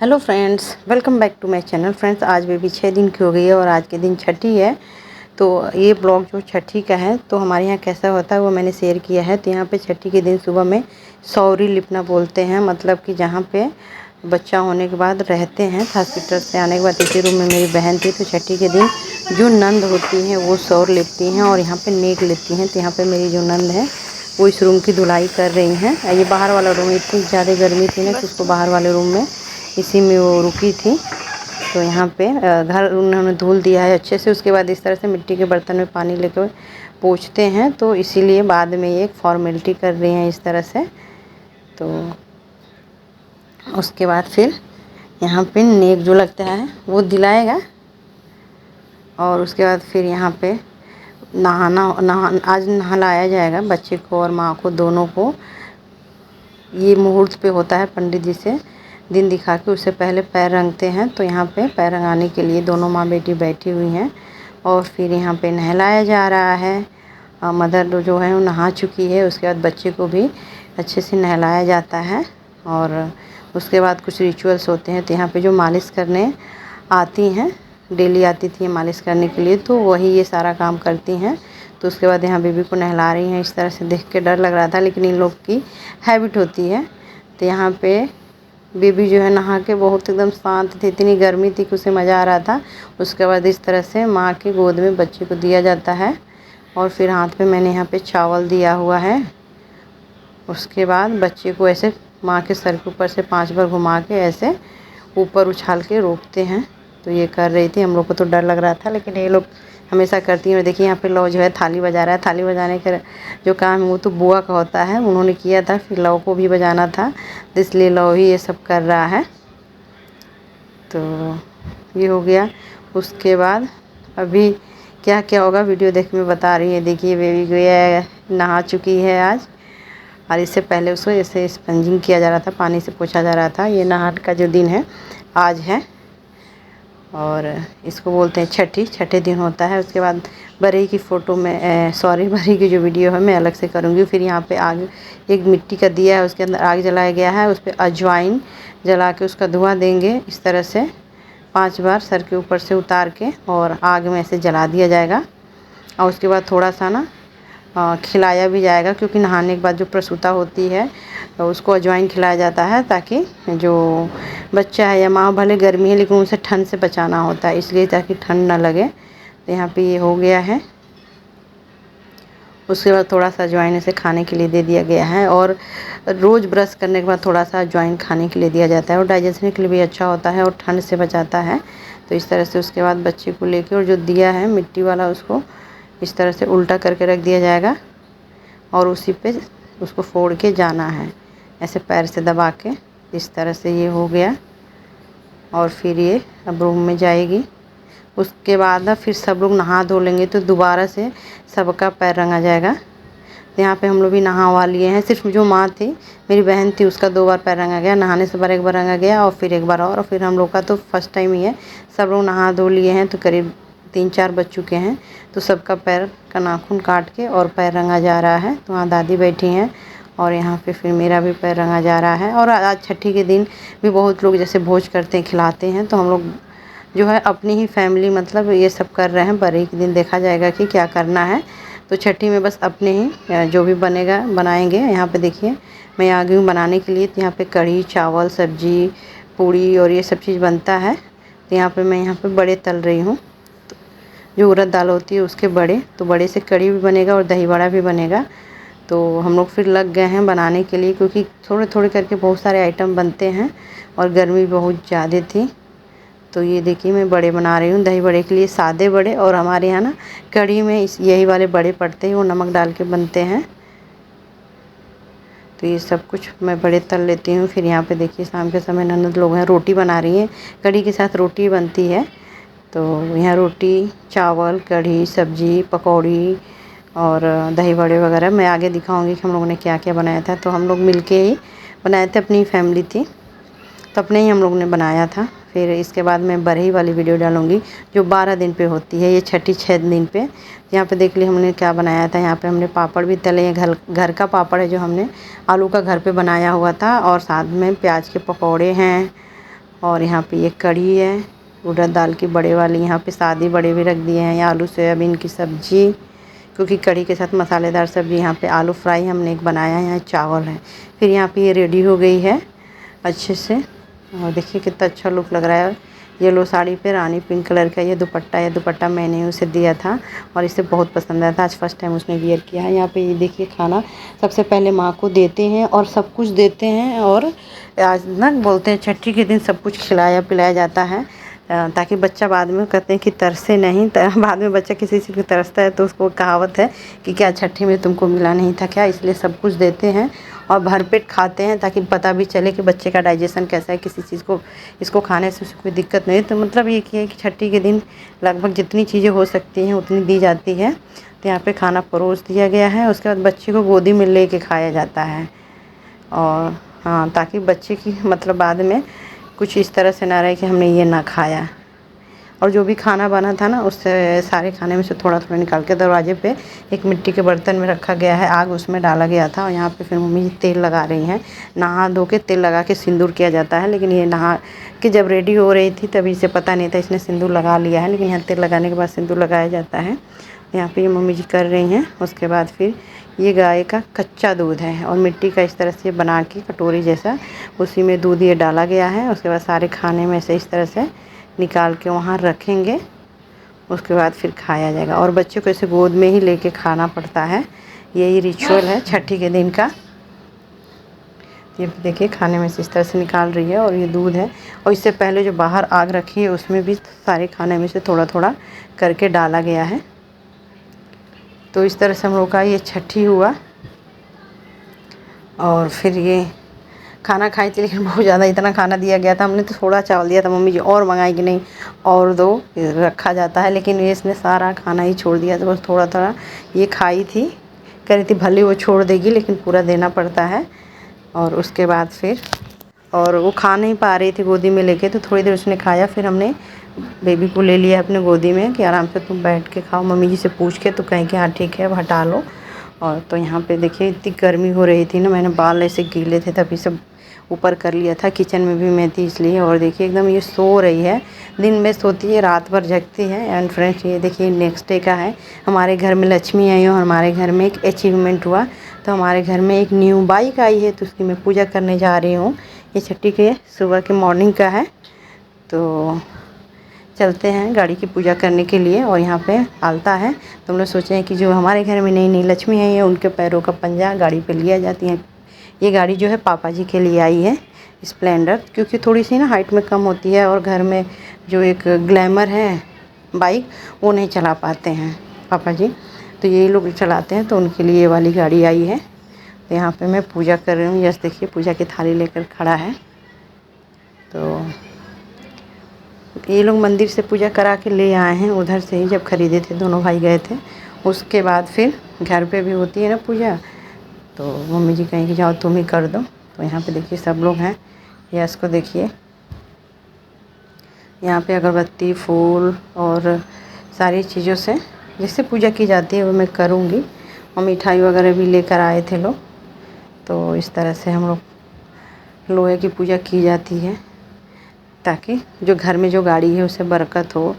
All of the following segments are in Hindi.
Hello friends, welcome back to my channel. Friends, आज बेबी 6 दिन की हो गई है और आज के दिन छठी है। तो ये ब्लॉग जो छठी का है तो हमारे यहाँ कैसा होता है वो मैंने शेयर किया है। तो यहाँ पे छठी के दिन सुबह में सौरी लिपना बोलते हैं, मतलब कि जहाँ पे बच्चा होने के बाद रहते हैं। हॉस्पिटल से आने के बाद इसी रूम में मेरी बहन थी, तो छठी के दिन जो नंद होती हैं वो सौर लेती हैं और यहाँ पर नेक लेती हैं। तो यहाँ पर मेरी जो नंद है वो इस रूम की धुलाई कर रही हैं। ये बाहर वाला रूम, इतनी ज़्यादा गर्मी थी ना कि उसको बाहर वाले रूम में इसी में वो रुकी थी। तो यहाँ पे घर उन्होंने धुल दिया है अच्छे से। उसके बाद इस तरह से मिट्टी के बर्तन में पानी लेकर पोंछते हैं, तो इसीलिए बाद में ये एक फॉर्मेलिटी कर रही हैं इस तरह से। तो उसके बाद फिर यहाँ पे नेक जो लगता है वो दिलाएगा और उसके बाद फिर यहाँ पे आज नहलाया जाएगा बच्चे को और माँ को, दोनों को। ये मुहूर्त पे होता है, पंडित जी से दिन दिखा के उससे पहले पैर रंगते हैं। तो यहाँ पे पैर रंगाने के लिए दोनों माँ बेटी बैठी हुई हैं और फिर यहाँ पे नहलाया जा रहा है। मदर जो है वो नहा चुकी है। उसके बाद बच्चे को भी अच्छे से नहलाया जाता है और उसके बाद कुछ रिचुअल्स होते हैं। तो यहाँ पे जो मालिश करने आती हैं, डेली आती थी मालिश करने के लिए, तो वही ये सारा काम करती हैं। तो उसके बाद यहाँ बेबी को नहला रही हैं। इस तरह से देख के डर लग रहा था, लेकिन इन लोग की हैबिट होती है। तो यहाँ पे बेबी जो है नहा के बहुत एकदम शांत थी, इतनी गर्मी थी कि उसे मज़ा आ रहा था। उसके बाद इस तरह से माँ की गोद में बच्चे को दिया जाता है और फिर हाथ पे मैंने यहाँ पे चावल दिया हुआ है। उसके बाद बच्चे को ऐसे माँ के सर के ऊपर से 5 बार घुमा के ऐसे ऊपर उछाल के रोकते हैं। तो ये कर रही थी। हम लोग को तो डर लग रहा था, लेकिन ये लोग हमेशा करती हैं। और देखिए यहाँ पे लव जो है थाली बजा रहा है। थाली बजाने का जो काम है वो तो बुआ का होता है, उन्होंने किया था, फिर लव को भी बजाना था, तो इसलिए लव ही ये सब कर रहा है। तो ये हो गया। उसके बाद अभी क्या क्या होगा वीडियो देख में बता रही है। देखिए बेबी गया नहा चुकी है आज, और इससे पहले उसको ऐसे स्पंजिंग किया जा रहा था, पानी से पोछा जा रहा था। ये नहान का जो दिन है आज है और इसको बोलते हैं छठे दिन होता है। उसके बाद बरई की फ़ोटो में बरई की जो वीडियो है मैं अलग से करूँगी। फिर यहाँ पे आग, एक मिट्टी का दिया है, उसके अंदर आग जलाया गया है, उस पर अजवाइन जला के उसका धुआं देंगे इस तरह से 5 बार सर के ऊपर से उतार के, और आग में ऐसे जला दिया जाएगा। और उसके बाद थोड़ा सा ना खिलाया भी जाएगा, क्योंकि नहाने के बाद जो प्रसूता होती है तो उसको अजवाइन खिलाया जाता है, ताकि जो बच्चा है या माँ, भले गर्मी है लेकिन उसे ठंड से बचाना होता है, इसलिए ताकि ठंड ना लगे। तो यहाँ पे ये हो गया है। उसके बाद थोड़ा सा अजवाइन इसे खाने के लिए दे दिया गया है, और रोज़ ब्रश करने के बाद थोड़ा सा अजवाइन खाने के लिए दिया जाता है, और डाइजेशन के लिए भी अच्छा होता है और ठंड से बचाता है। तो इस तरह से उसके बाद बच्चे को लेके, और जो दिया है मिट्टी वाला उसको इस तरह से उल्टा करके रख दिया जाएगा और उसी पे उसको फोड़ के जाना है, ऐसे पैर से दबा के। इस तरह से ये हो गया और फिर ये अब रूम में जाएगी। उसके बाद फिर सब लोग नहा धो लेंगे तो दोबारा से सबका पैर रंगा जाएगा। तो यहाँ पे हम लोग भी नहावा लिए हैं। सिर्फ जो माँ थी, मेरी बहन थी, उसका 2 बार पैर रंगा गया। नहाने से बार एक बार रंगा गया और फिर एक बार और फिर हम लोग का तो फर्स्ट टाइम ही है। सब लोग नहा धो लिए हैं, तो करीब 3-4 बज चुके हैं। तो सबका पैर का नाखून काट के और पैर रंगा जा रहा है। तो वहाँ दादी बैठी हैं और यहाँ पे फिर मेरा भी पैर रंगा जा रहा है। और आज छठी के दिन भी बहुत लोग जैसे भोज करते हैं, खिलाते हैं। तो हम लोग जो है अपनी ही फैमिली मतलब ये सब कर रहे हैं। बरई के दिन देखा जाएगा कि क्या करना है। तो छठी में बस अपने ही जो भी बनेगा बनाएंगे। यहाँ पे देखिए मैं आ गई हूँ बनाने के लिए। तो यहाँ पे कढ़ी, चावल, सब्जी, पूड़ी और ये सब चीज़ बनता है। तो यहाँ पे मैं यहाँ पे बड़े तल रही हूँ, जो उड़द दाल होती है उसके बड़े। तो बड़े से कढ़ी भी बनेगा और दही बड़ा भी बनेगा। तो हम लोग फिर लग गए हैं बनाने के लिए, क्योंकि थोड़े थोड़े करके बहुत सारे आइटम बनते हैं और गर्मी बहुत ज़्यादा थी। तो ये देखिए मैं बड़े बना रही हूँ। दही बड़े के लिए सादे बड़े, और हमारे यहाँ ना कढ़ी में यही वाले बड़े पड़ते हैं, वो नमक डाल के बनते हैं। तो ये सब कुछ मैं बड़े तल लेती हूँ। फिर यहाँ पे देखिए शाम के समय ननद लोग हैं, रोटी बना रही हैं। कढ़ी के साथ रोटी बनती है। तो यहाँ रोटी, चावल, कढ़ी, सब्जी, पकौड़ी और दही बड़े वगैरह मैं आगे दिखाऊंगी कि हम लोगों ने क्या क्या बनाया था। तो हम लोग मिलके ही बनाए थे, अपनी फैमिली थी तो अपने ही हम लोग ने बनाया था। फिर इसके बाद मैं बरही वाली वीडियो डालूंगी जो 12 दिन पे होती है, ये छठी 6 दिन पे। यहाँ पे देख ली हमने क्या बनाया था। यहाँ पे हमने पापड़ भी तले हैं, घर का पापड़ है जो हमने आलू का घर पे बनाया हुआ था, और साथ में प्याज के पकौड़े हैं और यहाँ पे ये कढ़ी है उड़द दाल की बड़े वाली, यहाँ पे सादी बड़े भी रख दिए हैं। यहाँ आलू सोयाबीन की सब्ज़ी, क्योंकि कढ़ी के साथ मसालेदार सब्ज़ी। यहाँ पे आलू फ्राई हमने एक बनाया है, यहाँ चावल है। फिर यहाँ पे ये रेडी हो गई है अच्छे से, और देखिए कितना अच्छा लुक लग रहा है। येलो साड़ी पे रानी पिंक कलर का ये दुपट्टा है। दुपट्टा मैंने उसे दिया था और इसे बहुत पसंद आया था, आज फर्स्ट टाइम उसने वियर किया है। यहाँ पे ये देखिए खाना सबसे पहले माँ को देते हैं और सब कुछ देते हैं, और आज ना बोलते हैं छठी के दिन सब कुछ खिलाया पिलाया जाता है, ताकि बच्चा बाद में कहते हैं कि तरसे नहीं। बाद में बच्चा किसी चीज़ को तरसता है तो उसको कहावत है कि क्या छठी में तुमको मिला नहीं था क्या, इसलिए सब कुछ देते हैं और भरपेट खाते हैं, ताकि पता भी चले कि बच्चे का डाइजेशन कैसा है, किसी चीज़ को इसको खाने से कोई दिक्कत नहीं। तो मतलब ये है कि छठी के दिन लगभग जितनी चीज़ें हो सकती हैं उतनी दी जाती है। तो यहाँ पे खाना परोस दिया गया है, उसके बाद बच्चे को गोदी में ले के खाया जाता है। और हाँ, ताकि बच्चे की मतलब बाद में कुछ इस तरह से ना रहे कि हमने ये ना खाया। और जो भी खाना बना था ना, उससे सारे खाने में से थोड़ा थोड़ा निकाल के दरवाजे पे एक मिट्टी के बर्तन में रखा गया है, आग उसमें डाला गया था। और यहाँ पे फिर मम्मी तेल लगा रही हैं। नहा धो के तेल लगा के सिंदूर किया जाता है, लेकिन ये नहा के जब रेडी हो रही थी तभी इसे पता नहीं था इसने सिंदूर लगा लिया है, लेकिन यहाँ तेल लगाने के बाद सिंदूर लगाया जाता है। यहाँ पे ये मम्मी जी कर रही हैं। उसके बाद फिर ये गाय का कच्चा दूध है और मिट्टी का इस तरह से बना के कटोरी जैसा, उसी में दूध ये डाला गया है। उसके बाद सारे खाने में से इस तरह से निकाल के वहाँ रखेंगे, उसके बाद फिर खाया जाएगा। और बच्चे को ऐसे गोद में ही लेके खाना पड़ता है, यही रिचुअल है छठी के दिन का। ये देखिए खाने में से इस तरह से निकाल रही है, और ये दूध है। और इससे पहले जो बाहर आग रखी है उसमें भी सारे खाने में से थोड़ा थोड़ा करके डाला गया है। तो इस तरह से हम लोग का ये छठी हुआ। और फिर ये खाना खाई थी, लेकिन बहुत ज़्यादा इतना खाना दिया गया था, हमने तो थोड़ा चावल दिया था। मम्मी जी और मंगाई कि नहीं और दो, रखा जाता है, लेकिन ये इसने सारा खाना ही छोड़ दिया। तो बस थोड़ा थोड़ा ये खाई थी, कह रही थी भले वो छोड़ देगी लेकिन पूरा देना पड़ता है। और उसके बाद फिर और वो खा नहीं पा रही थी गोदी में लेके, तो थोड़ी देर उसने खाया। फिर हमने बेबी को ले लिया अपने गोदी में कि आराम से तुम बैठ के खाओ। मम्मी जी से पूछ के तो कहें कि हाँ ठीक है अब हटा लो। और तो यहाँ पे देखिए इतनी गर्मी हो रही थी ना, मैंने बाल ऐसे गीले थे तभी सब ऊपर कर लिया था। किचन में भी मैं थी इसलिए। और देखिए एकदम ये सो रही है, दिन में सोती है रात भर जगती है। एंड फ्रेंड्स ये देखिए नेक्स्ट डे का है। हमारे घर में लक्ष्मी आई और हमारे घर में एक अचीवमेंट हुआ। तो हमारे घर में एक न्यू बाइक आई है, तो उसकी मैं पूजा करने जा रही हूँ। ये छठी के सुबह के मॉर्निंग का है। तो चलते हैं गाड़ी की पूजा करने के लिए। और यहाँ पे आलता है, तो हम लोग सोचे हैं कि जो हमारे घर में नई नई लक्ष्मी आई है उनके पैरों का पंजा गाड़ी पे लिया जाती है। ये गाड़ी जो है पापा जी के लिए आई है स्प्लेंडर, क्योंकि थोड़ी सी ना हाइट में कम होती है और घर में जो एक ग्लैमर है बाइक वो नहीं चला पाते हैं पापा जी, तो यही लोग चलाते हैं, तो उनके लिए ये वाली गाड़ी आई है। तो यहाँ पे मैं पूजा कर रही हूँ। यस देखिए पूजा की थाली लेकर खड़ा है। तो ये लोग मंदिर से पूजा करा के ले आए हैं, उधर से ही जब खरीदे थे दोनों भाई गए थे। उसके बाद फिर घर पे भी होती है ना पूजा, तो मम्मी जी कहें कि जाओ तुम ही कर दो। तो यहाँ पे देखिए सब लोग हैं। यस को देखिए यहाँ पे अगरबत्ती फूल और सारी चीज़ों से जैसे पूजा की जाती है वो मैं करूँगी। और मिठाई वगैरह भी लेकर आए थे लोग। तो इस तरह से हम लोग लोहे की पूजा की जाती है, ताकि जो घर में जो गाड़ी है उसे बरकत हो,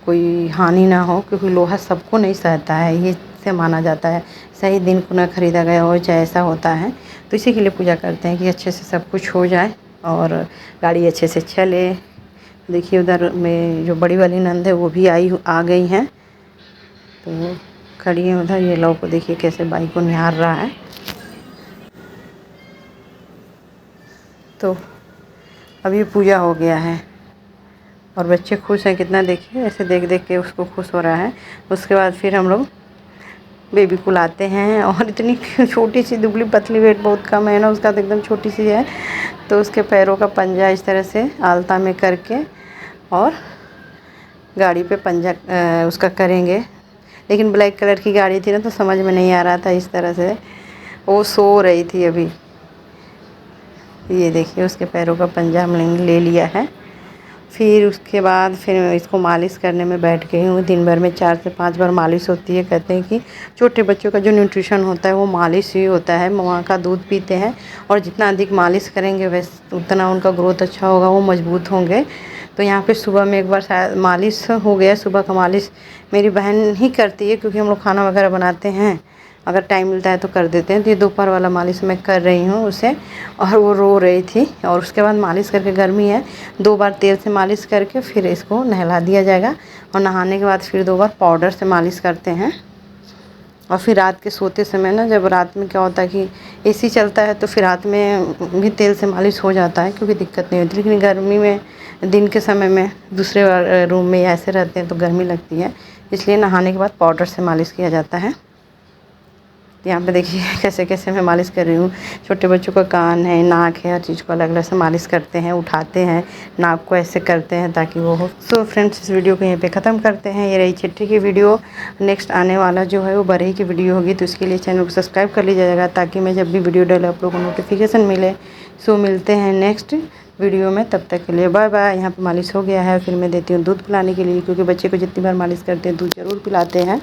कोई हानि ना हो, क्योंकि लोहा सबको नहीं सहता है, ये से माना जाता है। सही दिन को ना ख़रीदा गया हो चाहे ऐसा होता है, तो इसी के लिए पूजा करते हैं कि अच्छे से सब कुछ हो जाए और गाड़ी अच्छे से चले। देखिए उधर में जो बड़ी वाली नंद है वो भी आ गई हैं, तो खड़ी है उधर। ये लोग को देखिए कैसे बाइक को निहार रहा है। तो अब ये पूजा हो गया है और बच्चे खुश हैं कितना, देखिए ऐसे देख देख के उसको खुश हो रहा है। उसके बाद फिर हम लोग बेबी को लाते हैं, और इतनी छोटी सी दुबली पतली, वेट बहुत कम है ना उसका, तो एकदम छोटी सी है। तो उसके पैरों का पंजा इस तरह से आलता में करके और गाड़ी पे पंजा उसका करेंगे। लेकिन ब्लैक कलर की गाड़ी थी ना, तो समझ में नहीं आ रहा था। इस तरह से वो सो रही थी अभी। ये देखिए उसके पैरों का पंजा हमने ले लिया है। फिर उसके बाद फिर इसको मालिश करने में बैठ गई हूँ। दिन भर में 4 से 5 बार मालिश होती है। कहते हैं कि छोटे बच्चों का जो न्यूट्रिशन होता है वो मालिश ही होता है। माँ का दूध पीते हैं और जितना अधिक मालिश करेंगे वैसे उतना उनका ग्रोथ अच्छा होगा, वो मजबूत होंगे। तो यहाँ पे सुबह में एक बार शायद मालिश हो गया। सुबह का मालिश मेरी बहन ही करती है क्योंकि हम लोग खाना वगैरह बनाते हैं, अगर टाइम मिलता है तो कर देते हैं। तो ये दोपहर वाला मालिश मैं कर रही हूँ उसे, और वो रो रही थी। और उसके बाद मालिश करके, गर्मी है, 2 बार तेल से मालिश करके फिर इसको नहला दिया जाएगा। और नहाने के बाद फिर 2 बार पाउडर से मालिश करते हैं। और फिर रात के सोते समय ना, जब रात में क्या होता है कि एसी चलता है तो फिर रात में भी तेल से मालिश हो जाता है क्योंकि दिक्कत नहीं होती। लेकिन गर्मी में दिन के समय में दूसरे रूम में ऐसे रहते हैं तो गर्मी लगती है, इसलिए नहाने के बाद पाउडर से मालिश किया जाता है। यहाँ पे देखिए कैसे कैसे मैं मालिश कर रही हूँ। छोटे बच्चों का कान है, नाक है, हर चीज़ को अलग अलग से मालिश करते हैं, उठाते हैं, नाक को ऐसे करते हैं ताकि वो हो। सो फ्रेंड्स, इस वीडियो को यहीं पे ख़त्म करते हैं। ये रही चिट्ठी की वीडियो। नेक्स्ट आने वाला जो है वो बरही की वीडियो होगी, तो इसके लिए चैनल को सब्सक्राइब कर लीजिएगा ताकि मैं जब भी वीडियो डालूँ आप लोगों को नोटिफिकेशन मिले। सो मिलते हैं नेक्स्ट वीडियो में, तब तक के लिए बाय बाय। यहाँ पे मालिश हो गया है, फिर मैं देती हूँ दूध पिलाने के लिए, क्योंकि बच्चे को जितनी बार मालिश करते हैं दूध ज़रूर पिलाते हैं।